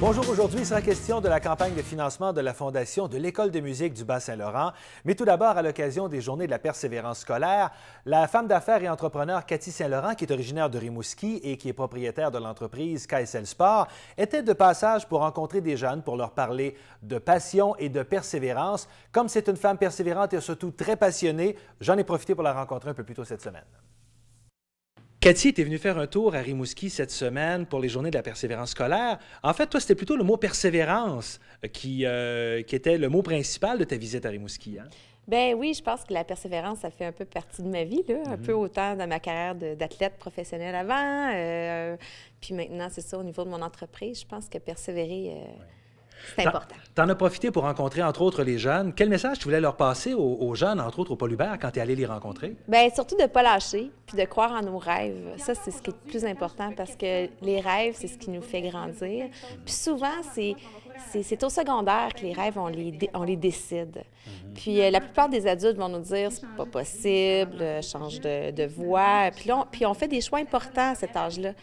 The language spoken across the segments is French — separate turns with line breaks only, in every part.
Bonjour, aujourd'hui, il sera question de la campagne de financement de la Fondation de l'École de musique du Bas-Saint-Laurent. Mais tout d'abord, à l'occasion des Journées de la persévérance scolaire, la femme d'affaires et entrepreneur Cathy Saint-Laurent, qui est originaire de Rimouski et qui est propriétaire de l'entreprise KSL Sport, était de passage pour rencontrer des jeunes pour leur parler de passion et de persévérance. Comme c'est une femme persévérante et surtout très passionnée, j'en ai profité pour la rencontrer un peu plus tôt cette semaine. Cathy, tu es venue faire un tour à Rimouski cette semaine pour les Journées de la persévérance scolaire. En fait, toi, c'était plutôt le mot persévérance qui était le mot principal de ta visite à Rimouski, hein?
Ben oui, je pense que la persévérance, ça fait un peu partie de ma vie, là, un peu autant dans ma carrière d'athlète professionnelle avant. Puis maintenant, c'est ça, au niveau de mon entreprise, je pense que persévérer, c'est important.
Tu en as profité pour rencontrer, entre autres, les jeunes. Quel message tu voulais leur passer aux jeunes, entre autres au Paul Hubert, quand tu es allé les rencontrer?
Bien, surtout de ne pas lâcher, puis de croire en nos rêves. Ça, c'est ce qui est le plus important parce que les rêves, c'est ce qui nous fait grandir. Puis souvent, c'est au secondaire que les rêves, on les décide. Puis la plupart des adultes vont nous dire « c'est pas possible, change de voie ». Puis on fait des choix importants à cet âge-là.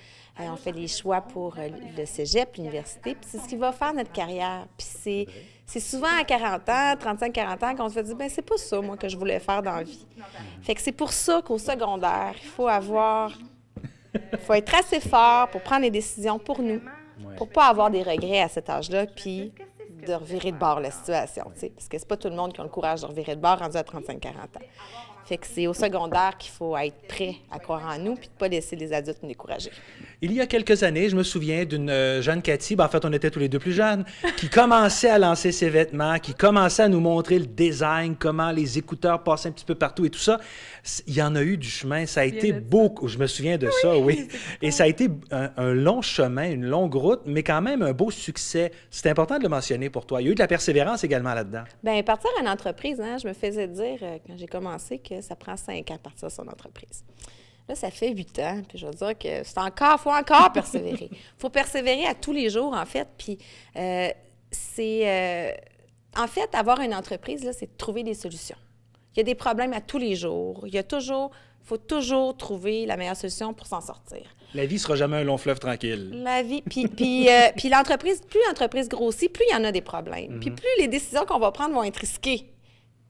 On fait des choix pour le cégep, l'université, puis c'est ce qui va faire notre carrière. Puis c'est souvent à 40 ans, 35-40 ans qu'on se fait dire « bien, c'est pas ça, moi, que je voulais faire dans la vie ». Fait que c'est pour ça qu'au secondaire, il faut être assez fort pour prendre des décisions pour nous, pour pas avoir des regrets à cet âge-là, puis de revirer de bord la situation, tu sais, parce que c'est pas tout le monde qui a le courage de revirer de bord rendu à 35-40 ans. Fait que c'est au secondaire qu'il faut être prêt à croire en nous puis de ne pas laisser les adultes nous décourager.
Il y a quelques années, je me souviens d'une jeune Cathy, en fait, on était tous les deux plus jeunes, qui commençait à lancer ses vêtements, qui commençait à nous montrer le design, comment les écouteurs passaient un petit peu partout et tout ça. Il y en a eu du chemin. Ça a été beaucoup. Je me souviens de ça, oui. Et ça a été un long chemin, une longue route, mais quand même un beau succès. C'est important de le mentionner pour toi. Il y a eu de la persévérance également là-dedans.
Bien, partir à une entreprise, hein, je me faisais dire, quand j'ai commencé, que ça prend 5 ans à partir de son entreprise. Là, ça fait 8 ans, puis je veux dire que faut encore persévérer. Il faut persévérer à tous les jours, en fait, puis en fait, avoir une entreprise, là, c'est de trouver des solutions. Il y a des problèmes à tous les jours. Faut toujours trouver la meilleure solution pour s'en sortir.
La vie ne sera jamais un long fleuve tranquille.
La vie, puis l'entreprise, plus l'entreprise grossit, plus il y en a des problèmes. Puis plus les décisions qu'on va prendre vont être risquées.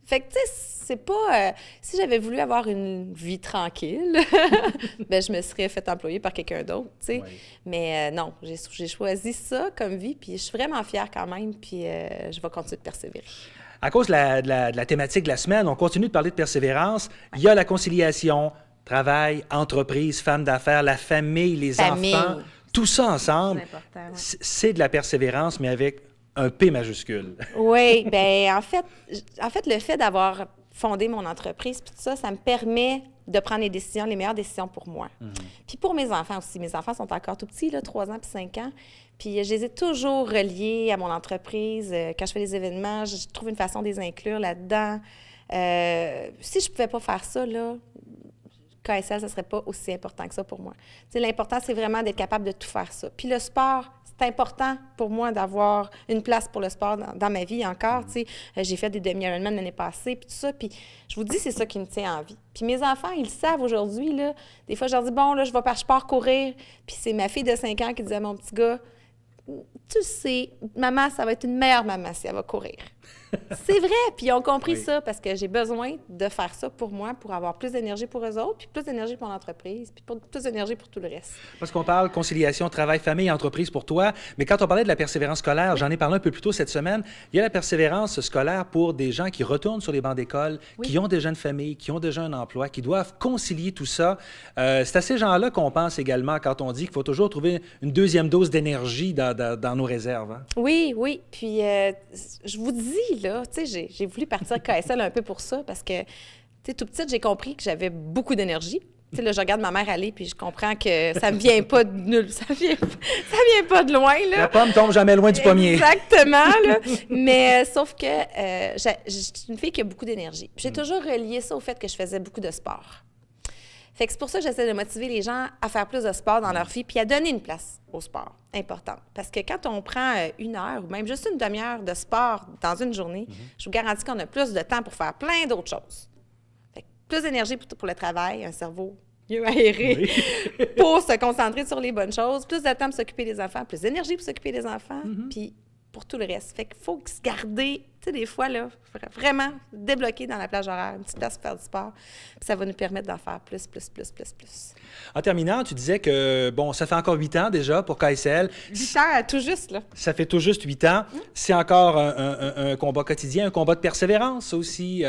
Fait que, tu sais, c'est pas... si j'avais voulu avoir une vie tranquille, bien, je me serais fait employer par quelqu'un d'autre, tu sais. Oui. Mais non, j'ai choisi ça comme vie, puis je suis vraiment fière quand même, puis je vais continuer de persévérer.
À cause de la thématique de la semaine, on continue de parler de persévérance. Il y a la conciliation, travail, entreprise, femme d'affaires, la famille, les enfants, tout ça ensemble. C'est de la persévérance, mais avec un P majuscule.
Oui, bien, en fait, le fait d'avoir fondé mon entreprise, puis tout ça, ça me permet de prendre les meilleures décisions pour moi. Puis pour mes enfants aussi. Mes enfants sont encore tout petits, là, 3 ans puis 5 ans. Puis je les ai toujours reliés à mon entreprise. Quand je fais des événements, je trouve une façon de les inclure là-dedans. Si je ne pouvais pas faire ça, là, KSL, ça ne serait pas aussi important que ça pour moi. T'sais, l'important, c'est vraiment d'être capable de tout faire ça. Puis le sport, c'est important pour moi d'avoir une place pour le sport dans ma vie encore. J'ai fait des demi-Ironman l'année passée, puis tout ça. Puis je vous dis, c'est ça qui me tient en vie. Puis mes enfants, ils le savent aujourd'hui, là. Des fois, je leur dis, bon, là, je pars courir. Puis c'est ma fille de 5 ans qui disait à mon petit gars, tu sais, maman, ça va être une meilleure maman si elle va courir. C'est vrai, puis ils ont compris ça parce que j'ai besoin de faire ça pour moi, pour avoir plus d'énergie pour eux autres, puis plus d'énergie pour l'entreprise, puis plus d'énergie pour tout le reste.
Parce qu'on parle conciliation, travail, famille, entreprise pour toi, mais quand on parlait de la persévérance scolaire, j'en ai parlé un peu plus tôt cette semaine, il y a la persévérance scolaire pour des gens qui retournent sur les bancs d'école, qui ont déjà une famille, qui ont déjà un emploi, qui doivent concilier tout ça. C'est à ces gens-là qu'on pense également quand on dit qu'il faut toujours trouver une deuxième dose d'énergie dans nos réserves. Hein?
Oui, oui, puis je vous dis, là, tu sais, j'ai voulu partir KSL un peu pour ça parce que, tu sais, tout petite, j'ai compris que j'avais beaucoup d'énergie. Tu sais, là, je regarde ma mère aller puis je comprends que ça me vient pas de nulle, ça vient pas de loin, là.
La pomme tombe jamais loin du pommier.
Exactement, là. Mais sauf que je suis une fille qui a beaucoup d'énergie. J'ai toujours relié ça au fait que je faisais beaucoup de sport. Fait que c'est pour ça que j'essaie de motiver les gens à faire plus de sport dans leur vie puis à donner une place au sport, importante. Parce que quand on prend 1 heure ou même juste une demi-heure de sport dans une journée, je vous garantis qu'on a plus de temps pour faire plein d'autres choses. Fait que plus d'énergie pour le travail, un cerveau mieux aéré
Oui.
pour se concentrer sur les bonnes choses, plus de temps pour s'occuper des enfants, plus d'énergie pour s'occuper des enfants, puis pour tout le reste. Fait qu'il faut se garder, tu sais, des fois, là, vraiment débloquer dans la plage horaire, une petite place pour faire du sport, puis ça va nous permettre d'en faire plus.
En terminant, tu disais que, bon, ça fait encore 8 ans déjà pour KSL.
8 ans, tout juste, là.
Ça fait tout juste 8 ans. C'est encore un combat quotidien, un combat de persévérance aussi,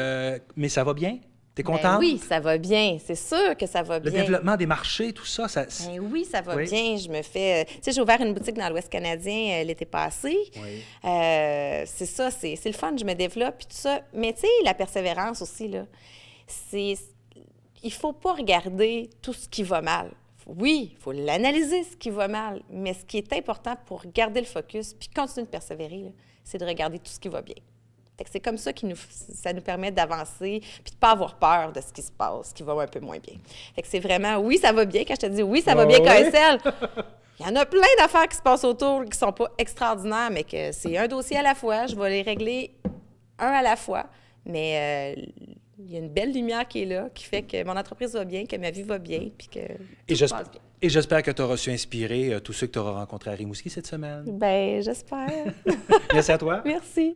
mais ça va bien? T'es
Ben
contente?
oui, ça va bien. C'est sûr que ça va
Le
bien.
développement des marchés, tout ça,
Ben oui, ça va
Oui.
bien. Je me fais... Tu sais, j'ai ouvert une boutique dans l'Ouest canadien l'été passé.
Oui.
C'est ça, c'est le fun. Je me développe puis tout ça. Mais tu sais, la persévérance aussi, là, c'est... Il faut pas regarder tout ce qui va mal. Oui, il faut l'analyser, ce qui va mal. Mais ce qui est important pour garder le focus puis continuer de persévérer, là, c'est de regarder tout ce qui va bien. Fait que c'est comme ça ça nous permet d'avancer puis de ne pas avoir peur de ce qui se passe, ce qui va un peu moins bien. Fait que c'est vraiment, oui, ça va bien. Quand je te dis oui, ça va bien,
ouais.
KSL, il y en a plein d'affaires qui se passent autour qui ne sont pas extraordinaires, mais que c'est un dossier à la fois. Je vais les régler un à la fois. Mais il y a une belle lumière qui est là, qui fait que mon entreprise va bien, que ma vie va bien, puis que tout se passe bien.
Et j'espère que tu auras su inspirer tous ceux que tu auras rencontrés à Rimouski cette semaine.
Ben, j'espère.
Merci à toi.
Merci.